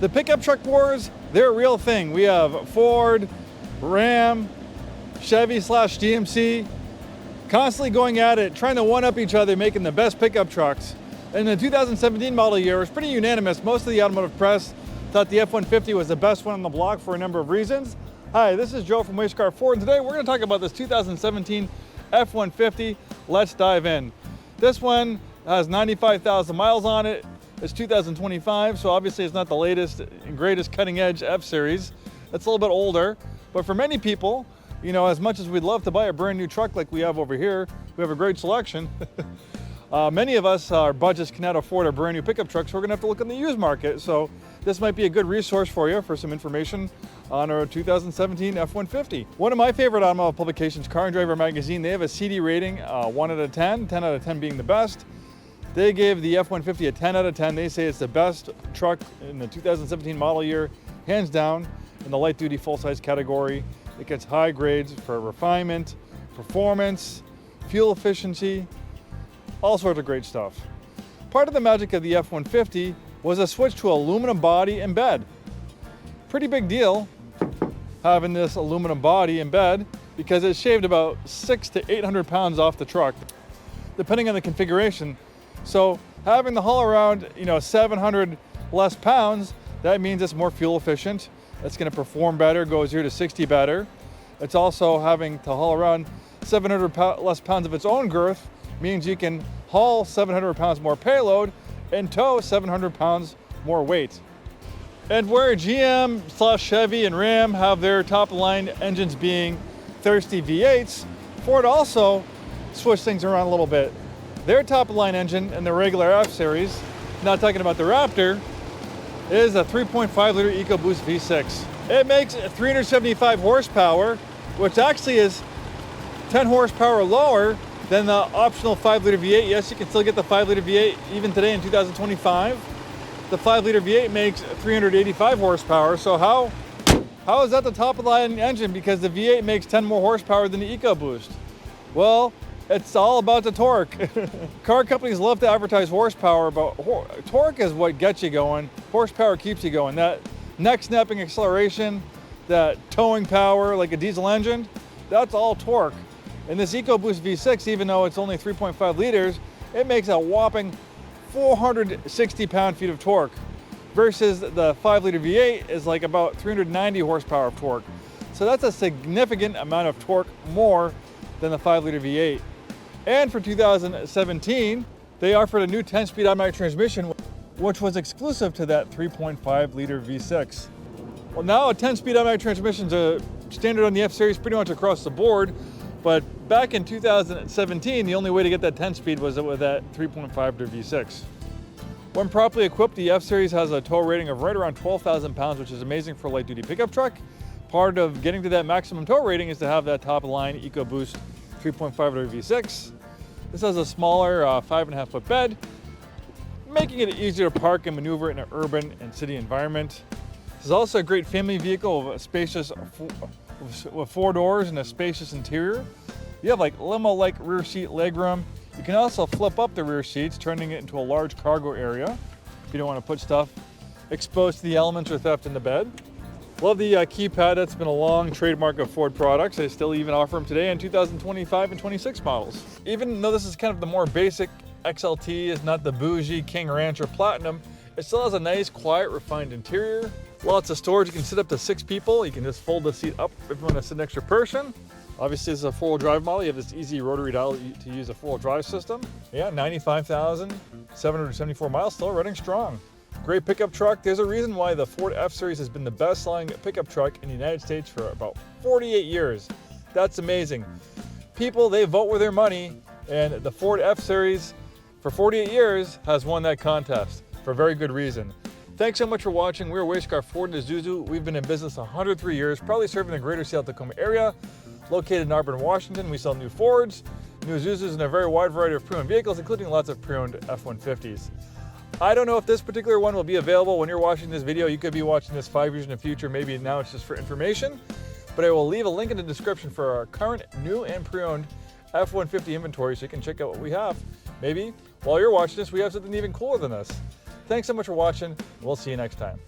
The pickup truck wars, they're a real thing. We have Ford, Ram, Chevy/GMC, constantly going at it, trying to one-up each other, making the best pickup trucks. In the 2017 model year, it was pretty unanimous. Most of the automotive press thought the F-150 was the best one on the block for a number of reasons. Hi, this is Joe from Way Scarff Ford, and today we're going to talk about this 2017 F-150. Let's dive in. This one has 95,000 miles on it. It's 2025, so obviously it's not the latest and greatest cutting-edge F-Series. It's a little bit older, but for many people, you know, as much as we'd love to buy a brand new truck like we have over here, we have a great selection. Many of us, our budgets cannot afford a brand new pickup truck, so we're gonna have to look in the used market. So this might be a good resource for you for some information on our 2017 F-150. One of my favorite automotive publications, Car and Driver Magazine, they have a CD rating, 1 out of 10, 10 out of 10 being the best. They gave the F-150 a 10 out of 10. They say it's the best truck in the 2017 model year, hands down, in the light duty full-size category. It gets high grades for refinement, performance, fuel efficiency, all sorts of great stuff. Part of the magic of the F-150 was a switch to aluminum body and bed. Pretty big deal having this aluminum body and bed because it shaved about 600 to 800 pounds off the truck, depending on the configuration. So having the haul around, 700 less pounds, that means it's more fuel efficient. It's going to perform better, go 0 to 60 better. It's also having to haul around 700 less pounds of its own girth, means you can haul 700 pounds more payload and tow 700 pounds more weight. And where GM/Chevy and Ram have their top line engines being thirsty V8s, Ford also switched things around a little bit. Their top line engine in the regular F-Series, not talking about the Raptor, is a 3.5 liter EcoBoost V6. It makes 375 horsepower, which actually is 10 horsepower lower than the optional 5 liter V8. Yes, you can still get the 5 liter V8 even today in 2025. The 5 liter V8 makes 385 horsepower. So how is that the top of the line engine? Because the V8 makes 10 more horsepower than the EcoBoost. Well, it's all about the torque. Car companies love to advertise horsepower, but torque is what gets you going. Horsepower keeps you going. That neck snapping acceleration, that towing power like a diesel engine, that's all torque. And this EcoBoost V6, even though it's only 3.5 liters, it makes a whopping 460 pound-feet of torque, versus the 5 liter V8 is like about 390 horsepower of torque. So that's a significant amount of torque more than the 5 liter V8. And for 2017, they offered a new 10-speed automatic transmission, which was exclusive to that 3.5 liter V6. Well, now a 10-speed automatic transmission is a standard on the F-Series pretty much across the board, but back in 2017, the only way to get that 10-speed was with that 3.5 liter V6. When properly equipped, the F-Series has a tow rating of right around 12,000 pounds, which is amazing for a light-duty pickup truck. Part of getting to that maximum tow rating is to have that top-of-the-line EcoBoost 3.5 liter V6. This has a smaller 5.5 foot bed, making it easier to park and maneuver in an urban and city environment. This is also a great family vehicle with a spacious, with 4 doors and a spacious interior. You have like limo-like rear seat legroom. You can also flip up the rear seats, turning it into a large cargo area if you don't want to put stuff exposed to the elements or theft in the bed. Love the keypad. That's been a long trademark of Ford products. They still even offer them today in 2025 and 26 models. Even though this is kind of the more basic XLT, is not the bougie King Ranch or Platinum, it still has a nice, quiet, refined interior. Lots of storage. You can sit up to 6 people. You can just fold the seat up if you want to sit next to a person. Obviously, this is a 4-wheel drive model. You have this easy rotary dial to use a 4-wheel drive system. Yeah, 95,774 miles, still running strong. Great pickup truck. There's a reason why the Ford F-Series has been the best-selling pickup truck in the United States for about 48 years. That's amazing. People, they vote with their money, and the Ford F-Series for 48 years has won that contest for a very good reason. Thanks so much for watching. We're Way Scarff Ford Isuzu. We've been in business 103 years, probably serving the greater Seattle-Tacoma area. Located in Auburn, Washington, we sell new Fords, new Isuzus, and a very wide variety of pre-owned vehicles, including lots of pre-owned F-150s. I don't know if this particular one will be available when you're watching this video. You could be watching this 5 years in the future. Maybe now it's just for information. But I will leave a link in the description for our current new and pre-owned F-150 inventory so you can check out what we have. Maybe while you're watching this, we have something even cooler than this. Thanks so much for watching. We'll see you next time.